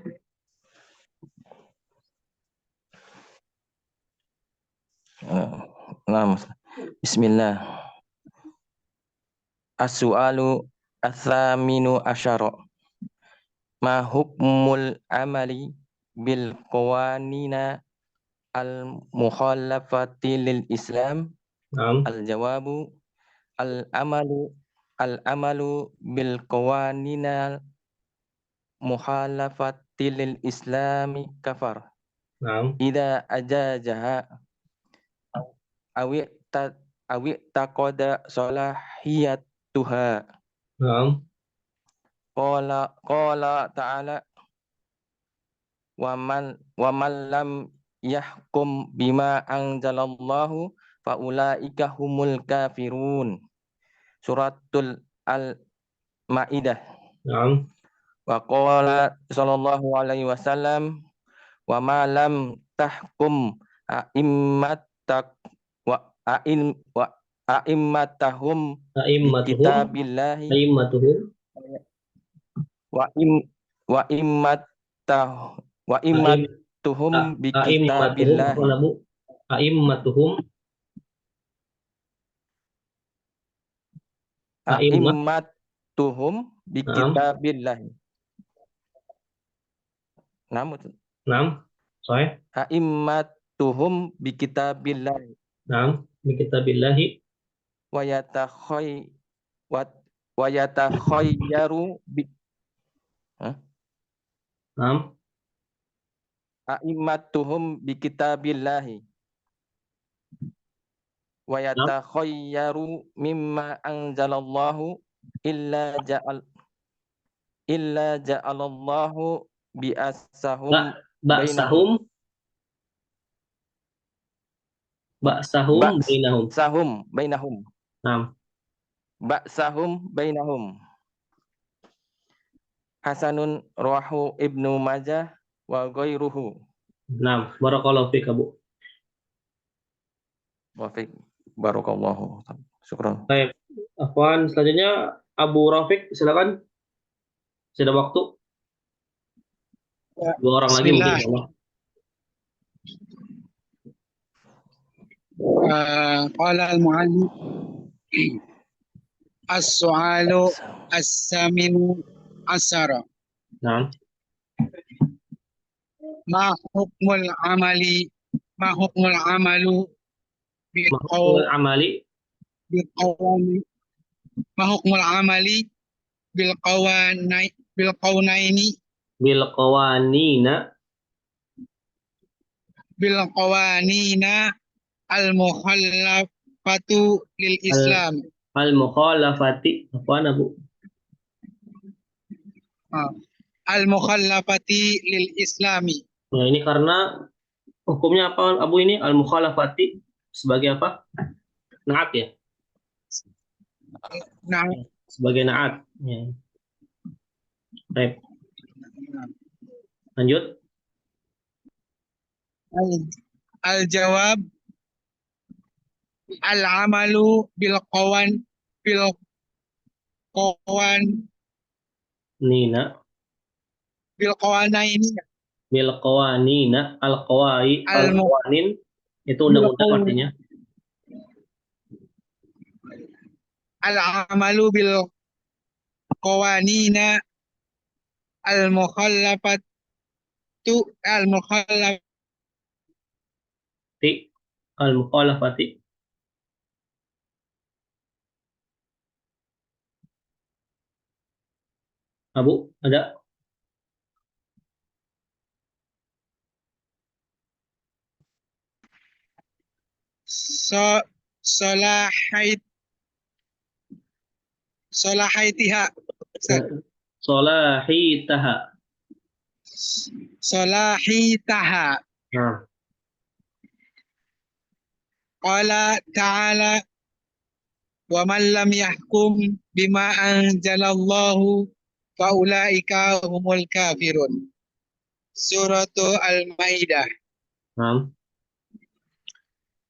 Nah, Bismillah. As-su'alu ats-tsaminu asyara. Ma hukmul amali bil qawanina al-mukhallafati lil Islam? Naam. Al-jawabu al-amalu bil qawanina mukhalafati lil Islami kafar. Naam. Idza ajajaha awi taqada salahiyatuha. Naam. Qala ta'ala wa man lam yahkum bima anzalallahu faulaika humul kafirun. Suratul Al-Maidah. Naam. Wa qala sallallahu alaihi wasallam wa ma lam tahkum a'immatak wa a'immatahum bi A'immatuhum. kitabillahi A'immatuhum. wa immatuhum bi A'immatuhum. Apa kitabillahi Abu? A'immatuhum. A'immat. a'immatuhum bi Naam. kitabillahi. Namun Naam. Sahih. a'immatuhum bi kitabillahi Naam. Bi kitabillahi. wa yatakhayyaru bi Naam. a'immatuhum bi kitabillahi wa yatakhayyaru mimma anzalallahu illa ja'alallahu bi'asahum bainahum. Ba'sahum bainahum. Naam. Ba'sahum bainahum. Hasanun rawahu Ibnu Majah wa ghairuhu. Naam. Barakallahu fiik, Abu. Wa fiik barakallahu. Syukran. Baik. Afwan, selanjutnya Abu Rafiq, silakan. Sudah waktu. Ya, 2 orang lagi mungkin, Bismillah. insyaallah. Qala al-mu'allif as-su'alu as-saminu asyara. Naam. Ma hukmul amalu bil Mahukul amali qawani ma hukmul amali bil qawnaini bil qawanina al-mukhallafatu lil Islam. al-mukhalafati. Apaan, Abu? Al-mukhallafati lil Islami. Nah, ini karena hukumnya apa, Abu, ini al-mukhalafati sebagai apa? Naat ya? Nah, Sebagai naat. Ya. Baik. Lanjut. al-jawab al-amalu bil Nina. qawanaini Bil qawanina. Al-qawanin. Itu undang-undang artinya. al-amalu bil qawanina Al-mukhalafati. Abu, ada? Solahitiha. Solahitaha. salahitaha. Nah, Qala ta'ala wa man lam yahkum bima anzalallahu faulaika humul kafirun. Suratul Al-Maidah. nah,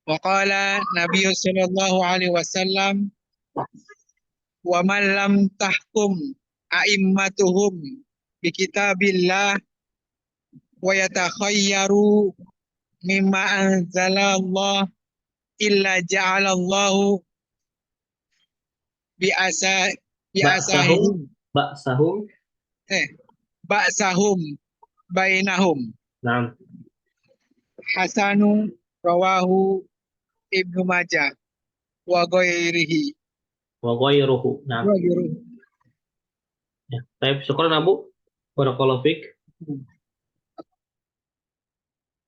Wa qala Nabi sallallahu alaihi wasallam wa man lam tahkum a'immatuhum bi kitabillah wa yatakhayyaru mimma anzalallah illa ja'alallahu bi asahihim Ba'sahum. ba'sahum bainahum. Nah, Hasanu rawahu Ibnu Majah wa ghairihi. wa ghairuhu. Nah, Wa ghairihi. ya. Baik, syukran Abu. Barakallahu fiik.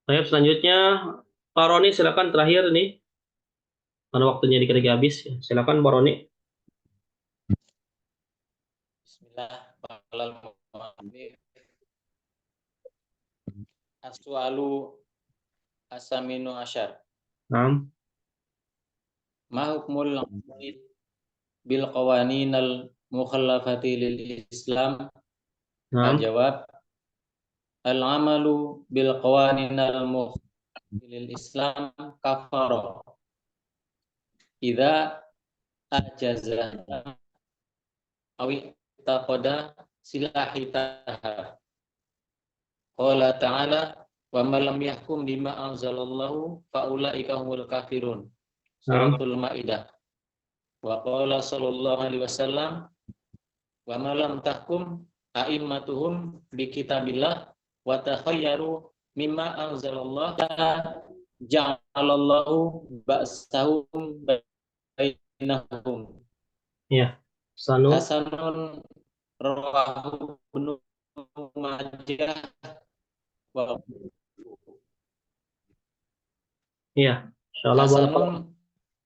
Baik, selanjutnya Pak Roni silakan terakhir nih. Karena waktunya dikit lagi habis. Ya. Silakan Pak Roni. Bismillahirrahmanirrahim. As-su'alu as-saminu asyar. Nah, Ma hukmul amali bil qawaninal mukhallafati lil Islam? nah, Al-jawab, al-amalu bil qawaninal mukhallafati lil Islam kafara idza ajaza awi taqada silahitaha. Qala ta'ala wa man lam yahkum bima anzalallahu faulaika humul kafirun. Suratul Maidah. Wa qala sallallahu alaihi wasallam wa man lam tahkum a'immatuhum bi kitabillah wa takhayyaru mimma anzalallahu ja'alallahu ba'sahum bainahum. ya. Sanu. Hasanun rawahu Ibnu Majah wa Iya, insyaallah barakallahu. Hasanun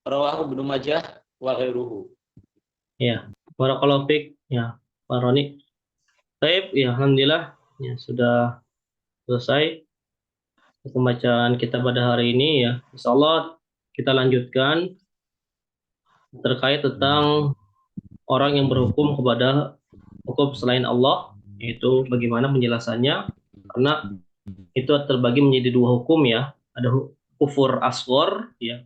rawahu Ibnu Majah wa ghairuhu. Ya, barakallahu fiik. Ya, Pak Roni. Baik, ya alhamdulillah ya sudah selesai pembacaan kita pada hari ini ya. Insyaallah kita lanjutkan terkait tentang orang yang berhukum kepada hukum selain Allah, yaitu bagaimana penjelasannya, karena itu terbagi menjadi dua hukum ya. Ada kufur asghar ya.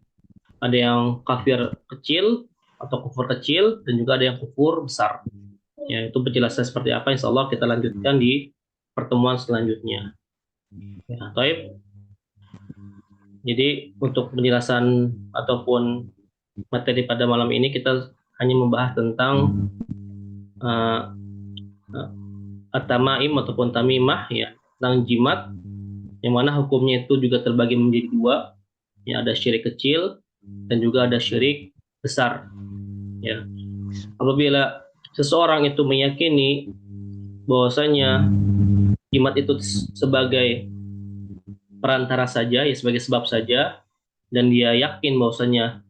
Ada yang kafir kecil atau kufur kecil, dan juga ada yang kufur besar. Ya, itu penjelasan seperti apa insya Allah kita lanjutkan di pertemuan selanjutnya. Ya, baik. Jadi untuk penjelasan ataupun materi pada malam ini kita hanya membahas tentang at-tamaim ataupun tamimah ya, tentang jimat, yang mana hukumnya itu juga terbagi menjadi dua. Ya, ada syirik kecil dan juga ada syirik besar. Ya. Apabila seseorang itu meyakini bahwasanya jimat itu sebagai perantara saja, ya sebagai sebab saja, dan dia yakin bahwasanya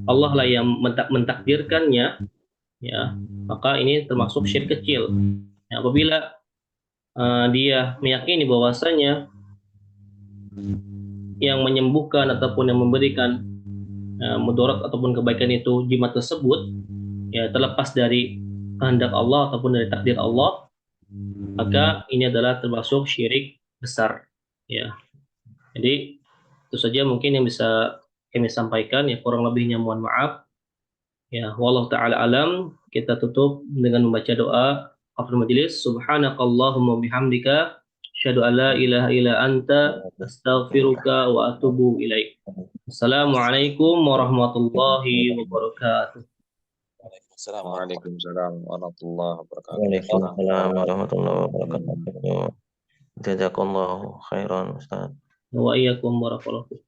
Allah lah yang mentakdirkannya, ya maka ini termasuk syirik kecil. Ya, apabila dia meyakini bahwasanya yang menyembuhkan ataupun yang memberikan mudarat ataupun kebaikan itu jimat tersebut, ya terlepas dari kehendak Allah ataupun dari takdir Allah, maka ini adalah termasuk syirik besar. Ya, jadi itu saja mungkin yang bisa kami sampaikan. Ya, kurang lebihnya mohon maaf. Ya, wallahu taala alam. Kita tutup dengan membaca doa kafaratul majelis. Subhanakallahumma bihamdika asyhadu an la ilaha illa anta astaghfiruka wa atubu ilaik. Assalamualaikum warahmatullahi wabarakatuh. Waalaikumsalam warahmatullahi wabarakatuh. Waalaikumsalam warahmatullahi wabarakatuh. Jazakallahu khairan Ustaz. Wa iyyakum barakallahu fiik.